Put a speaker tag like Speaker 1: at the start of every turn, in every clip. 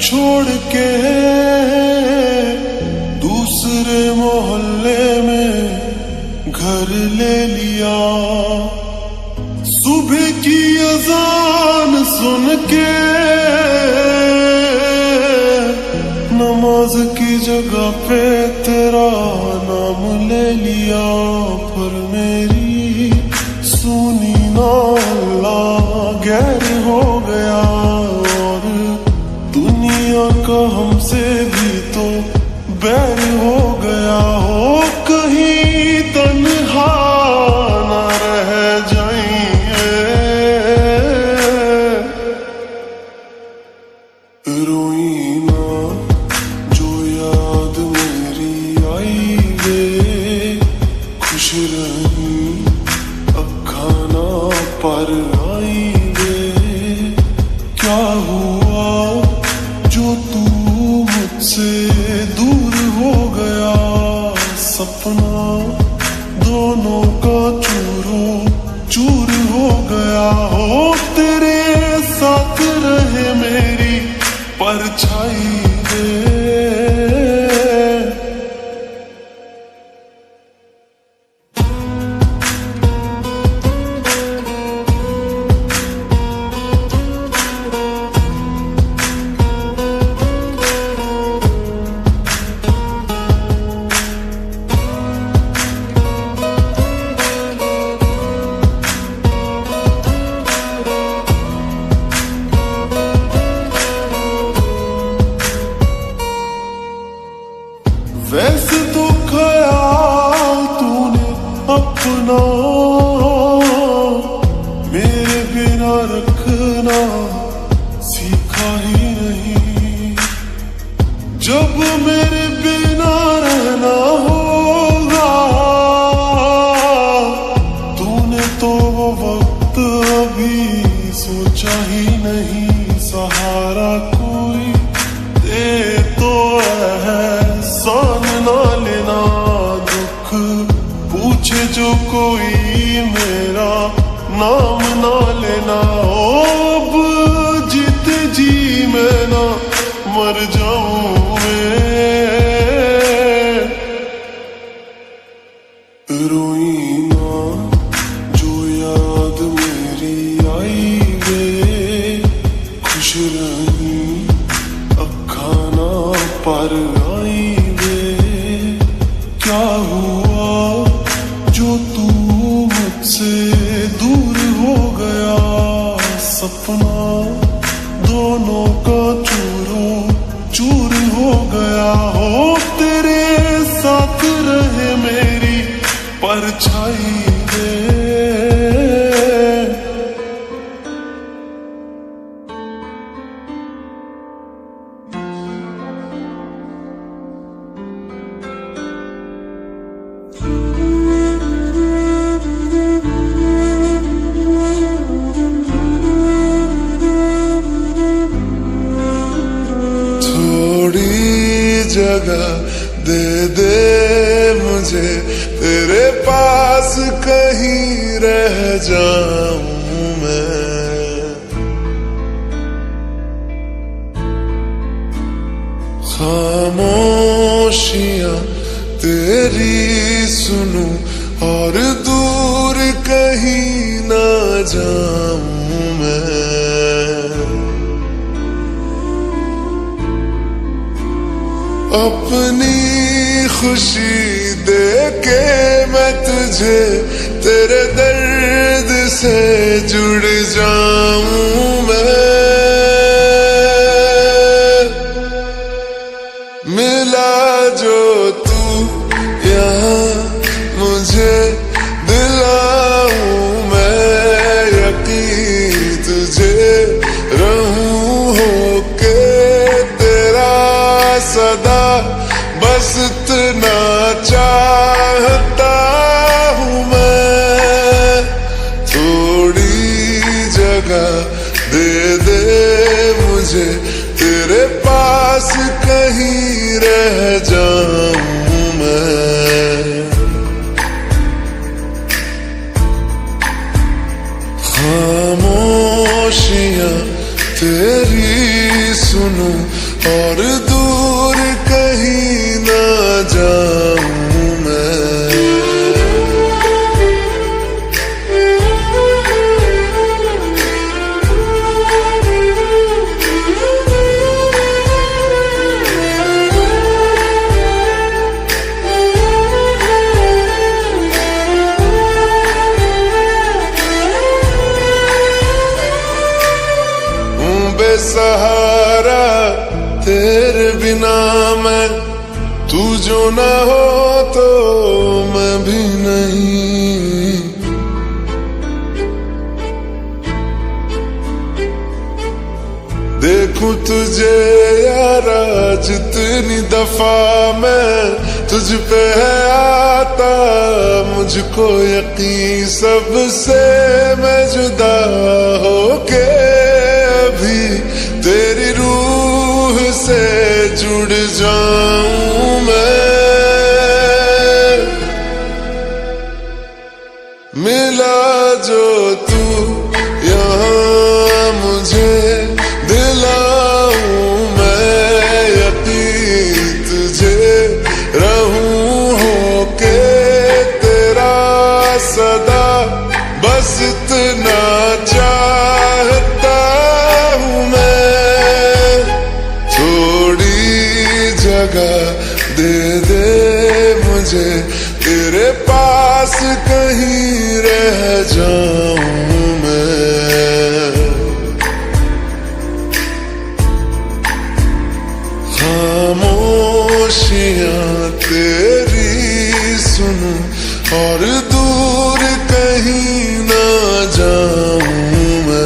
Speaker 1: छोड़ के दूसरे मोहल्ले में घर ले लिया। सुबह की अजान सुन के नमाज की जगह पे तेरा नाम ले लिया। पर मेरी सुनी ना अल्लाह गैर हो गया, और दुनिया का हमसे भी तो बैर हो गया। हो कहीं तन्हा न रह जाएंगे, रोई ना जो याद मेरी आई वे, खुश रही अखा ना पर आई वे। क्या हुआ जो तू मुझसे दूर हो गया, सपना दोनों का चूरो चूर हो गया। हो तेरे साथ रहे मेरी परछाई रे। वैसे तो ख्याल तूने अपना मेरे बिना रखना सीखा ही नहीं। जब मेरे बिना रहना होगा, तूने तो वो वक्त अभी सोचा ही नहीं। सहारा कोई दे तो एहसान ना लेना, दुख पूछे जो कोई मेरा नाम ना लेना। अब जीत जी मैं ना मर जाऊं मैं, रोई ना जो याद मेरी आई वे, खुश रही अखा ना पर आई वे। क्या हुआ जो तू मुझसे दूर हो गया, सपना दोनों का चूरो चूर हो गया। हो तेरे साथ रहे मेरी परछाई रे। जगह दे दे मुझे तेरे पास, कहीं रह जाऊं मैं। खामोशियां तेरी सुनूं और दूर कहीं ना जाऊं मैं। अपनी खुशी दे के मैं तुझे तेरे दर्द से जुड़ जाऊं मैं। मिला जो तू यहाँ मुझे दिलाऊं मैं यकीन तुझे रहूं होके तेरा सदा, बस इतना चाहता हूँ मैं। थोड़ी जगह दे दे मुझे तेरे पास, कहीं रह जाऊं मैं। खामोशियां तेरी सुनूं और दूर कहीं ना जाऊं मैं। बेसहारा तेरे बिना मैं, तू जो ना हो तो मैं भी नहीं। देखूं तुझे यारा जितनी दफा मैं, तुझ पे है आता मुझको यकीन, सबसे मैं जुदा होके अभी तेरी रूह से जुड़ जाऊं मैं। मिला जो तू यहाँ मुझे, दिलाऊं मैं यकीन तुझे, रहूं होके तेरा सदा, बस इतना चाहता हूँ मैं। थोड़ी जगह दे दे मुझे, तेरे पास कहीं रह जाऊं मैं। खामोशियां तेरी सुनूं और दूर कहीं ना जाऊं मैं।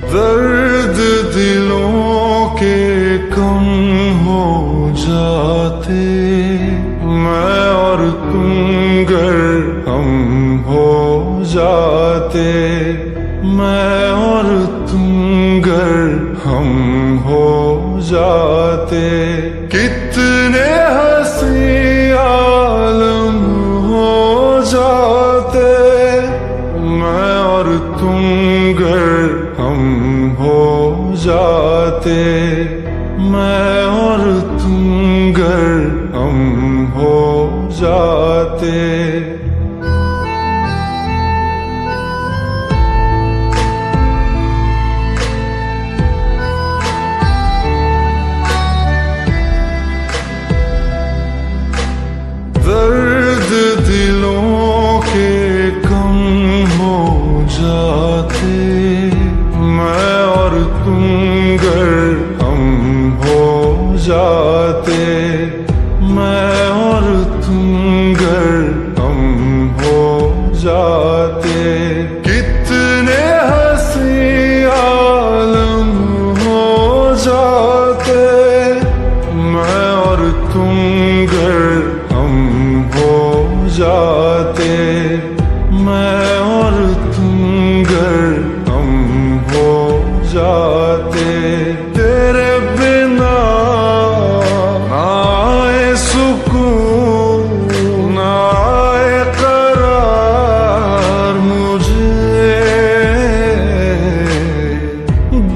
Speaker 2: दर्द दिलों के कम हो जाते, मैं और तुम गर हम हो जाते, मैं और तुम गर हम हो जाते। कितने हंसी आलम हो जाते, मैं और तुम गर हम हो जाते, मैं और तुम गर हम हो जाते। दर्द दिलों के कम हो जाते, मैं और तुम गर हम हो जाते, मैं और तुम गर हम हो जाते। कितने हंसी आलम हो जाते, मैं और तुम गर हम हो जाते, मैं और तुम गर हम हो जाते। तेरे बिना ना आए सुकून, ना आए करार मुझे,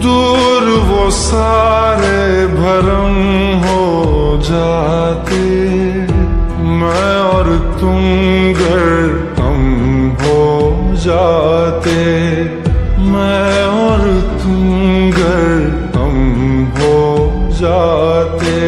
Speaker 2: दूर वो सारे भरम हो जाते, मैं और तुम गर हम हो जाते, मैं और तुम गर हम हो जाते।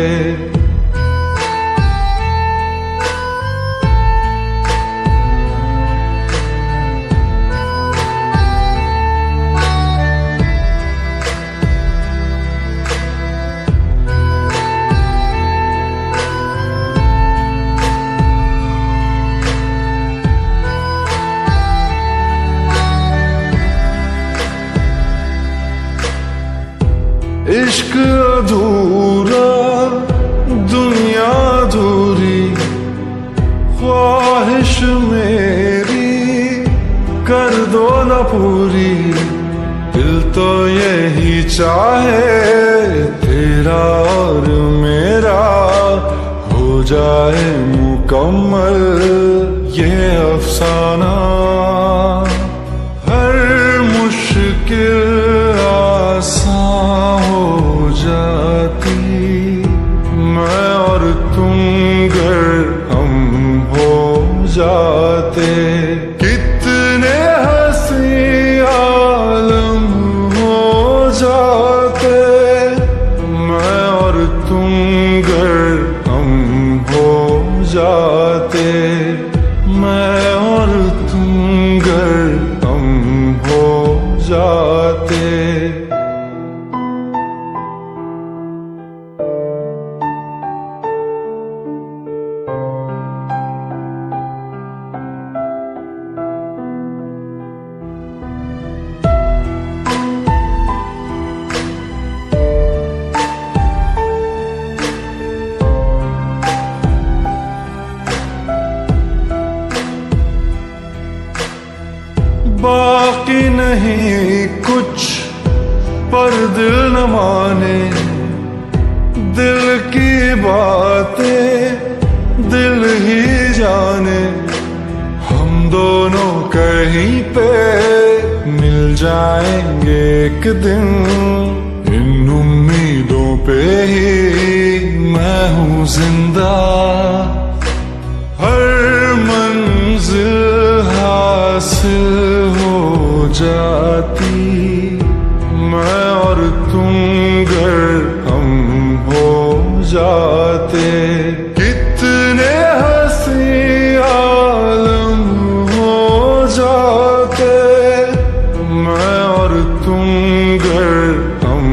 Speaker 2: चाहे तेरा और मेरा हो जाए मुकम्मल ये अफसाना। हर मुश्किल आसान हो जाती मैं और तुम गर हम हो जाते। कितने हंसी आलम हो जाते मैं और तुम गर हम हो जाते। मैं और तुम गर हम हो जाते। बाकी नहीं कुछ पर दिल न माने, दिल की बातें दिल ही जाने। हम दोनों कहीं पे मिल जाएंगे एक दिन, इन उम्मीदों पे ही मैं हूँ जिंदा। हर मंजिल हासिल हो जाती मैं और तुम गर हम हो जाते। कितने हंसी आलम हो जाते मैं और तुम गर हम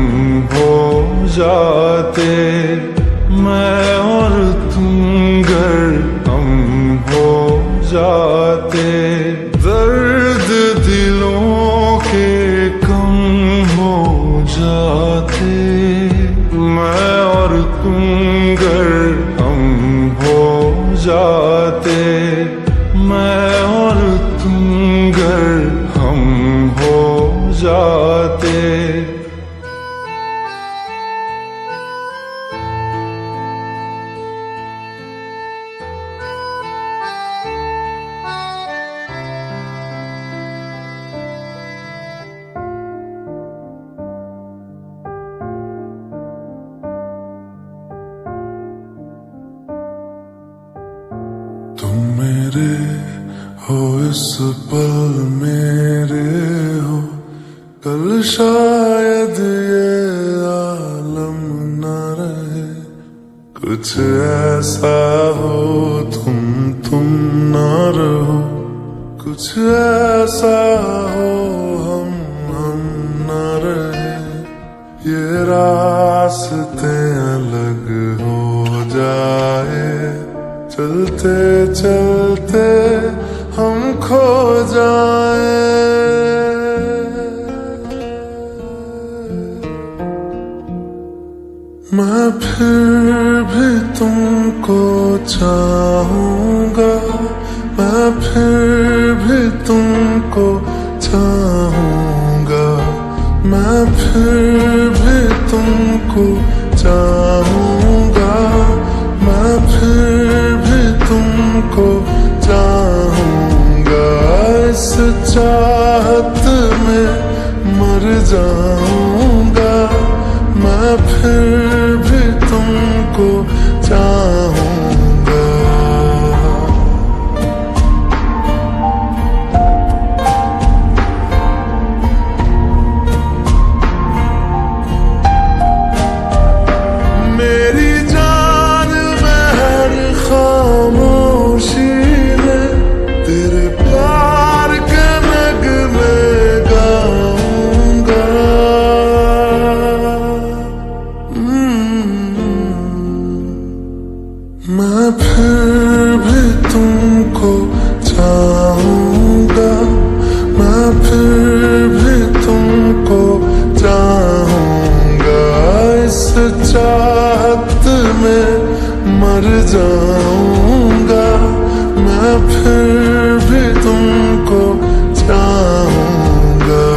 Speaker 2: हो जाते। मैं और तुम गर हम हो जाते। दर्द दिलों के कम हो जाते मैं और तुम गर हम हो जाते। मैं और तुम गर हम हो जाते। तुम मेरे हो इस पल मेरे हो, कल शायद ये आलम न रहे। कुछ ऐसा हो तुम न रहो, कुछ ऐसा हो हम न रहे। ये रास्ते अलग हो जाए, चलते चलते हम खो जाए। मैं फिर भी तुमको चाहूंगा, मैं फिर भी तुमको चाहूंगा। मैं फिर भी तुमको चाहूंगा, मैं फिर भी तुमको चाहूंगा। इस चाहत में मर जाऊंगा, मैं फिर भी तुमको चाहूंगा। मेरी जान में हर खामोशी में तेरे प्यार के नगमे गाऊंगा। मैं फिर भी तुमको चाहूंगा, मैं फिर भी तुमको चाहूंगा। इस चाहत में मर जाऊंगा, मैं फिर भी तुमको चाहूंगा।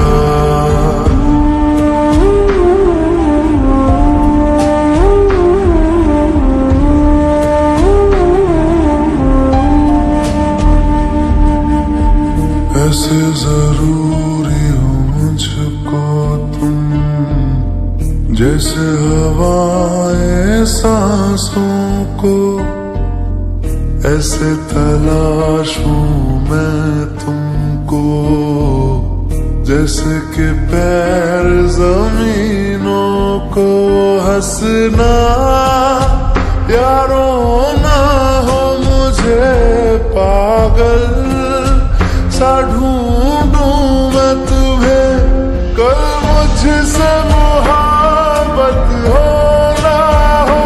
Speaker 2: ऐसे तलाशूं मैं तुमको जैसे कि पैर जमीनों को। हंसना यारो ना हो मुझे पागल सा ढूंढूं मैं तुम्हें। कल मुझसे मोहब्बत हो ना हो,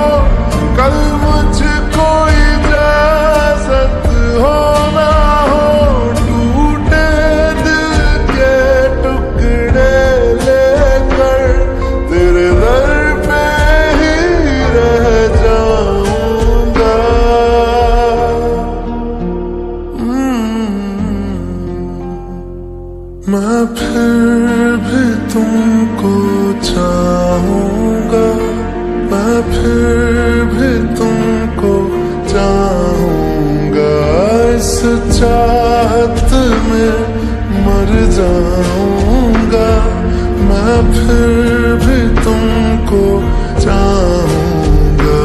Speaker 2: कल मुझको इजाजत हो ना हो, टूटे दिल के टुकड़े लेकर तेरे दर पे ही रह जाऊंगा। मैं फिर भी तुमको चाहूंगा, मैं फिर भी तुमको चाहूंगा। इस चाहत में मर जाऊंगा, मैं फिर भी तुमको चाहूंगा।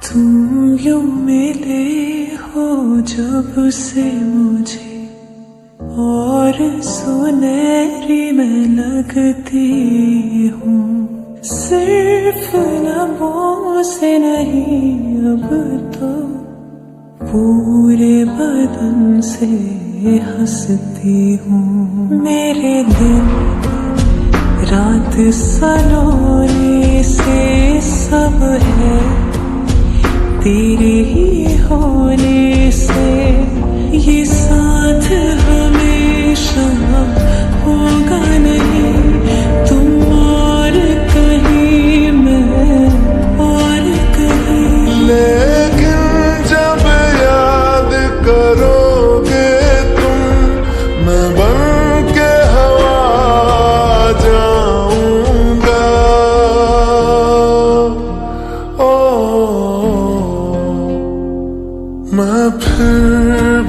Speaker 3: तुम यूं मिले हो जब से मुझे, और सुनहरी मैं लगती हूँ। सिर्फ लबों से नहीं अब तो पूरे बदन से हंसती हूँ। मेरे दिन रात सलोने से सब है तेरे ही होने से। ये साथ हमेशा होगा नहीं, तुम और कहीं मैं और कहीं।
Speaker 2: लेकिन जब याद करोगे तुम, मैं बन के हवा जाऊंगा। मैं फिर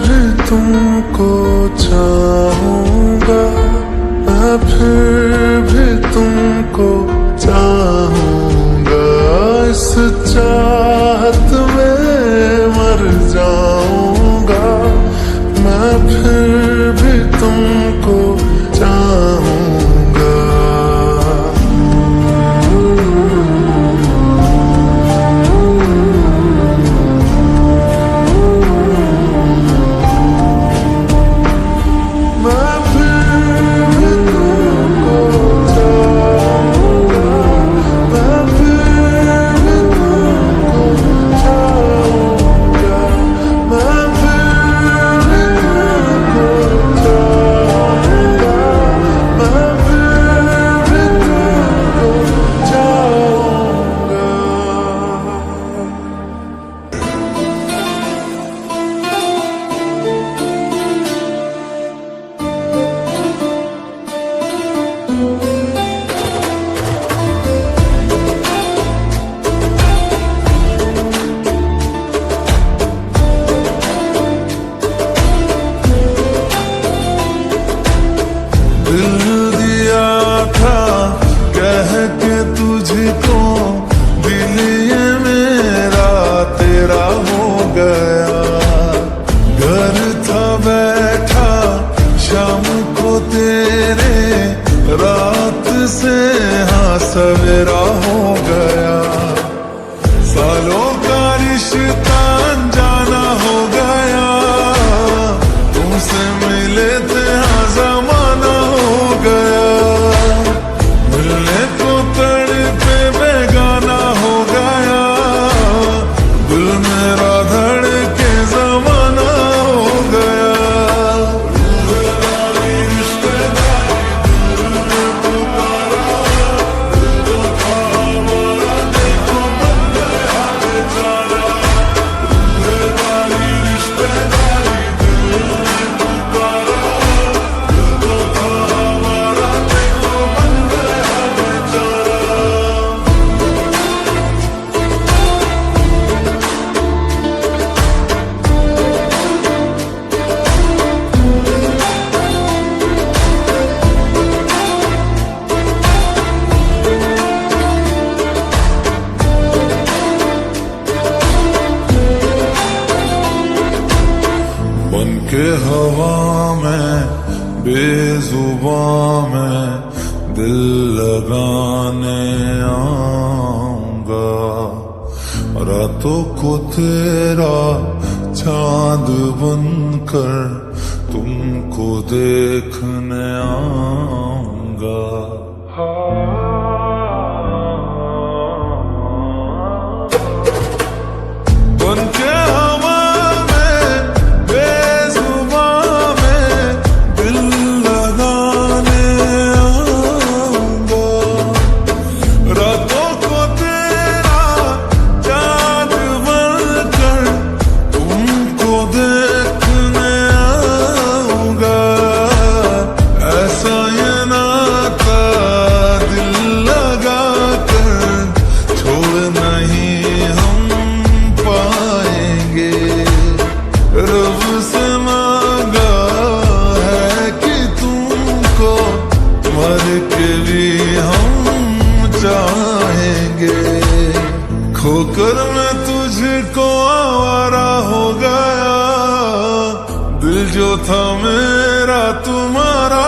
Speaker 2: भी तुमको चाहूंगा, मैं फिर भी तुमको चाहूंगा। इस चाहत में मर जाऊंगा, मैं फिर भी तुमको चाहूंगा। सवेरा हो गया, सालों का रिश्ता अनजाना हो गया, तुमसे मिल लेते हाँ जमाना हो गया, मिलने को तड़पे बेगाना हो गया, दिल मेरा धड़के जमाना हो गया। बन के हवा में बेजुबां में दिल लगाने आऊंगा, रातों को तेरा चांद बनकर तुमको देखने आऊंगा। बन के खोकर मैं तुझको आवारा हो गया, दिल जो था मेरा तुम्हारा